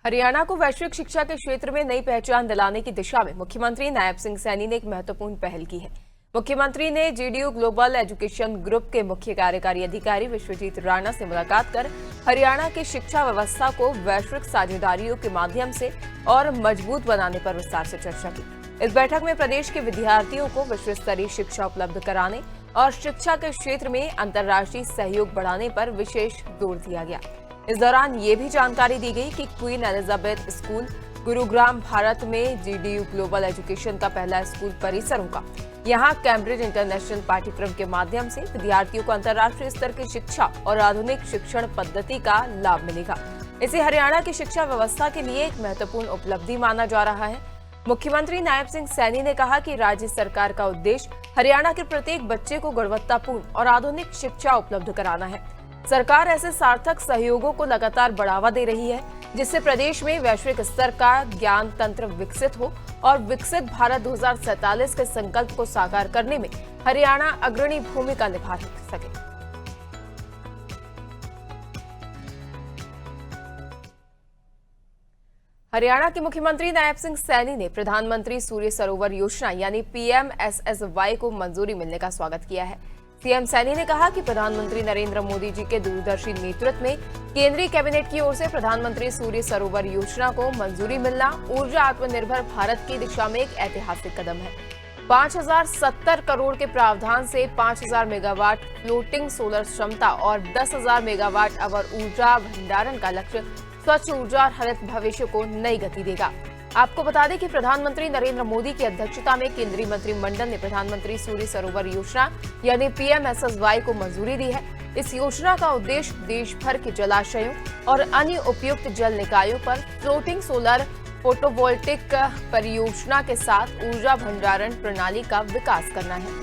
हरियाणा को वैश्विक शिक्षा के क्षेत्र में नई पहचान दिलाने की दिशा में मुख्यमंत्री नायब सिंह सैनी ने एक महत्वपूर्ण पहल की है। मुख्यमंत्री ने जीडीयू ग्लोबल एजुकेशन ग्रुप के मुख्य कार्यकारी अधिकारी विश्वजीत राणा से मुलाकात कर हरियाणा की शिक्षा व्यवस्था को वैश्विक साझेदारियों के माध्यम से और मजबूत बनाने पर विस्तार से चर्चा की। इस बैठक में प्रदेश के विद्यार्थियों को विश्व स्तरीय शिक्षा उपलब्ध कराने और शिक्षा के क्षेत्र में अंतर्राष्ट्रीय सहयोग बढ़ाने पर विशेष जोर दिया गया। इस दौरान ये भी जानकारी दी गई कि queen Elizabeth school Gurugram Bharat में जीडीयू ग्लोबल एजुकेशन का पहला स्कूल परिसर होगा। यहाँ कैम्ब्रिज इंटरनेशनल पाठ्यक्रम के माध्यम से विद्यार्थियों को अंतर्राष्ट्रीय स्तर की शिक्षा और आधुनिक शिक्षण पद्धति का लाभ मिलेगा। इसे हरियाणा की शिक्षा व्यवस्था के लिए एक महत्वपूर्ण उपलब्धि माना जा रहा है। मुख्यमंत्री नायब सिंह सैनी ने कहा कि राज्य सरकार का उद्देश्य हरियाणा के प्रत्येक बच्चे को गुणवत्तापूर्ण और आधुनिक शिक्षा उपलब्ध कराना है। सरकार ऐसे सार्थक सहयोगों को लगातार बढ़ावा दे रही है, जिससे प्रदेश में वैश्विक स्तर का ज्ञान तंत्र विकसित हो और विकसित भारत 2047 के संकल्प को साकार करने में हरियाणा अग्रणी भूमिका निभा सके। हरियाणा के मुख्यमंत्री नायब सिंह सैनी ने प्रधानमंत्री सूर्य सरोवर योजना यानी PMSSY को मंजूरी मिलने का स्वागत किया है। सीएम सैनी ने कहा कि प्रधानमंत्री नरेंद्र मोदी जी के दूरदर्शी नेतृत्व में केंद्रीय कैबिनेट की ओर से प्रधानमंत्री सूर्य सरोवर योजना को मंजूरी मिलना ऊर्जा आत्मनिर्भर भारत की दिशा में एक ऐतिहासिक कदम है। 5070 करोड़ के प्रावधान से 5000 मेगावाट फ्लोटिंग सोलर क्षमता और 10,000 मेगावाट अवर ऊर्जा भंडारण का लक्ष्य स्वच्छ ऊर्जा और हरित भविष्य को नई गति देगा। आपको बता दें कि प्रधानमंत्री नरेंद्र मोदी की अध्यक्षता में केंद्रीय मंत्रिमंडल ने प्रधानमंत्री सूर्य सरोवर योजना यानी PMSSY को मंजूरी दी है। इस योजना का उद्देश्य देश भर के जलाशयों और अन्य उपयुक्त जल निकायों पर फ्लोटिंग सोलर फोटोवोल्टिक परियोजना के साथ ऊर्जा भंडारण प्रणाली का विकास करना है।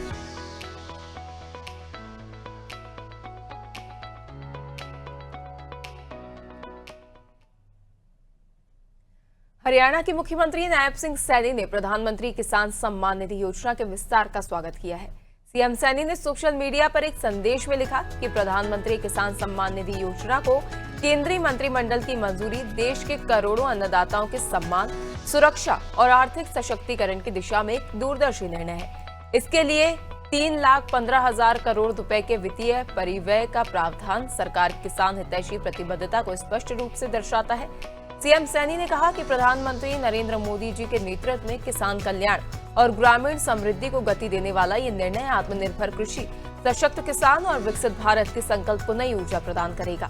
हरियाणा के मुख्यमंत्री नायब सिंह सैनी ने प्रधानमंत्री किसान सम्मान निधि योजना के विस्तार का स्वागत किया है। सीएम सैनी ने सोशल मीडिया पर एक संदेश में लिखा कि प्रधानमंत्री किसान सम्मान निधि योजना को केंद्रीय मंत्रिमंडल की मंजूरी देश के करोड़ों अन्नदाताओं के सम्मान, सुरक्षा और आर्थिक सशक्तिकरण की दिशा में एक दूरदर्शी निर्णय है। इसके लिए 3,15,000 करोड़ रुपए के वित्तीय परिव्यय का प्रावधान सरकार किसान हितैषी प्रतिबद्धता को स्पष्ट रूप से दर्शाता है। सीएम सैनी ने कहा कि प्रधानमंत्री नरेंद्र मोदी जी के नेतृत्व में किसान कल्याण और ग्रामीण समृद्धि को गति देने वाला ये निर्णय आत्मनिर्भर कृषि, सशक्त किसान और विकसित भारत के संकल्प को नई ऊर्जा प्रदान करेगा।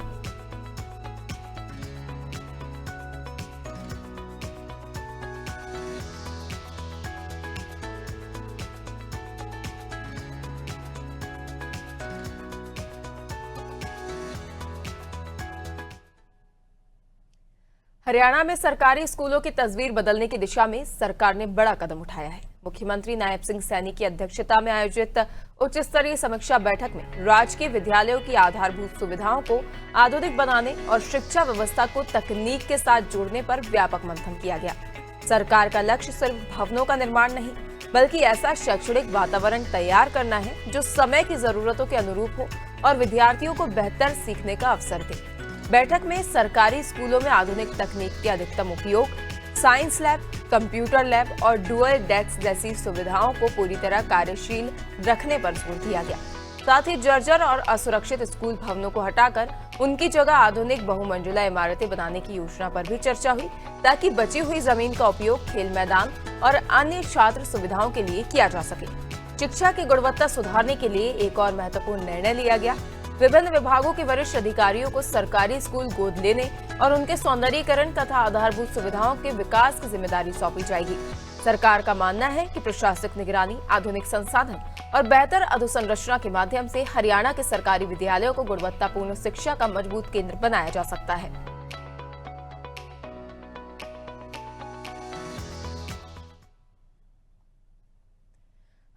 हरियाणा में सरकारी स्कूलों की तस्वीर बदलने की दिशा में सरकार ने बड़ा कदम उठाया है। मुख्यमंत्री नायब सिंह सैनी की अध्यक्षता में आयोजित उच्च स्तरीय समीक्षा बैठक में राजकीय विद्यालयों की आधारभूत सुविधाओं को आधुनिक बनाने और शिक्षा व्यवस्था को तकनीक के साथ जोड़ने पर व्यापक मंथन किया गया। सरकार का लक्ष्य सिर्फ भवनों का निर्माण नहीं, बल्कि ऐसा शैक्षणिक वातावरण तैयार करना है जो समय की जरूरतों के अनुरूप हो और विद्यार्थियों को बेहतर सीखने का अवसर दे। बैठक में सरकारी स्कूलों में आधुनिक तकनीक के अधिकतम उपयोग, साइंस लैब, कंप्यूटर लैब और डुअल डेस्क जैसी सुविधाओं को पूरी तरह कार्यशील रखने पर जोर दिया गया। साथ ही जर्जर और असुरक्षित स्कूल भवनों को हटाकर उनकी जगह आधुनिक बहुमंजिला इमारतें बनाने की योजना पर भी चर्चा हुई, ताकि बची हुई जमीन का उपयोग खेल मैदान और अन्य छात्र सुविधाओं के लिए किया जा सके। शिक्षा की गुणवत्ता सुधारने के लिए एक और महत्वपूर्ण निर्णय लिया गया। विभिन्न विभागों के वरिष्ठ अधिकारियों को सरकारी स्कूल गोद लेने और उनके सौंदर्यीकरण तथा आधारभूत सुविधाओं के विकास की जिम्मेदारी सौंपी जाएगी। सरकार का मानना है कि प्रशासनिक निगरानी, आधुनिक संसाधन और बेहतर अधोसंरचना के माध्यम से हरियाणा के सरकारी विद्यालयों को गुणवत्तापूर्ण शिक्षा का मजबूत केंद्र बनाया जा सकता है।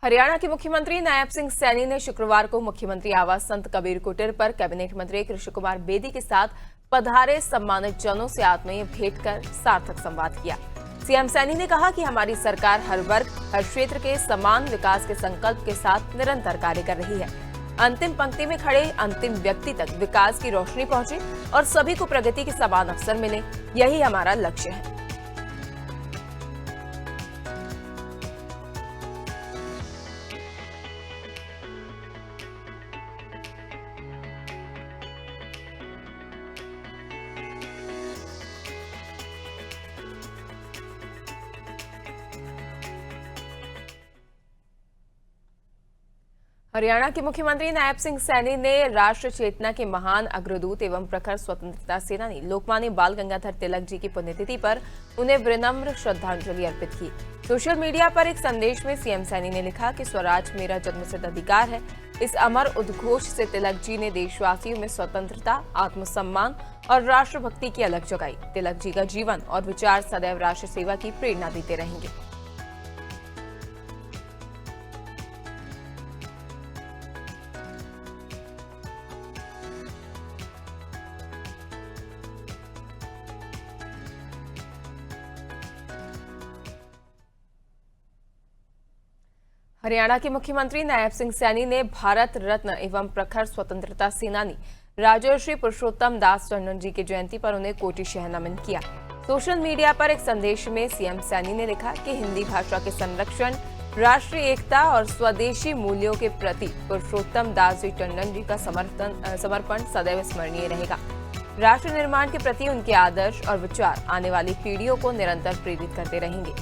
हरियाणा के मुख्यमंत्री नायब सिंह सैनी ने शुक्रवार को मुख्यमंत्री आवास संत कबीर कुटीर पर कैबिनेट मंत्री कृष्ण कुमार बेदी के साथ पधारे सम्मानित जनों से आत्मीय भेंट कर सार्थक संवाद किया। सीएम सैनी ने कहा कि हमारी सरकार हर वर्ग, हर क्षेत्र के समान विकास के संकल्प के साथ निरंतर कार्य कर रही है। अंतिम पंक्ति में खड़े अंतिम व्यक्ति तक विकास की रोशनी पहुंचे और सभी को प्रगति के समान अवसर मिले, यही हमारा लक्ष्य है। हरियाणा के मुख्यमंत्री नायब सिंह सैनी ने राष्ट्र चेतना के महान अग्रदूत एवं प्रखर स्वतंत्रता सेनानी लोकमान्य बाल गंगाधर तिलक जी की पुण्यतिथि पर उन्हें विनम्र श्रद्धांजलि अर्पित की। सोशल मीडिया पर एक संदेश में सीएम सैनी ने लिखा कि स्वराज मेरा जन्मसिद्ध अधिकार है। इस अमर उद्घोष से तिलक जी ने देशवासियों में स्वतंत्रता, आत्मसम्मान और राष्ट्रभक्ति की अलख जगाई। तिलक जी का जीवन और विचार सदैव राष्ट्र सेवा की प्रेरणा देते रहेंगे। हरियाणा के मुख्यमंत्री नायब सिंह सैनी ने भारत रत्न एवं प्रखर स्वतंत्रता सेनानी राजर्षि पुरुषोत्तम दास टंडन जी की जयंती पर उन्हें कोटिशः नमन किया। सोशल मीडिया पर एक संदेश में सीएम सैनी ने लिखा कि हिंदी भाषा के संरक्षण, राष्ट्रीय एकता और स्वदेशी मूल्यों के प्रति पुरुषोत्तम दास जी टंडन जी का समर्पण सदैव स्मरणीय रहेगा। राष्ट्र निर्माण के प्रति उनके आदर्श और विचार आने वाली पीढ़ियों को निरंतर प्रेरित करते रहेंगे।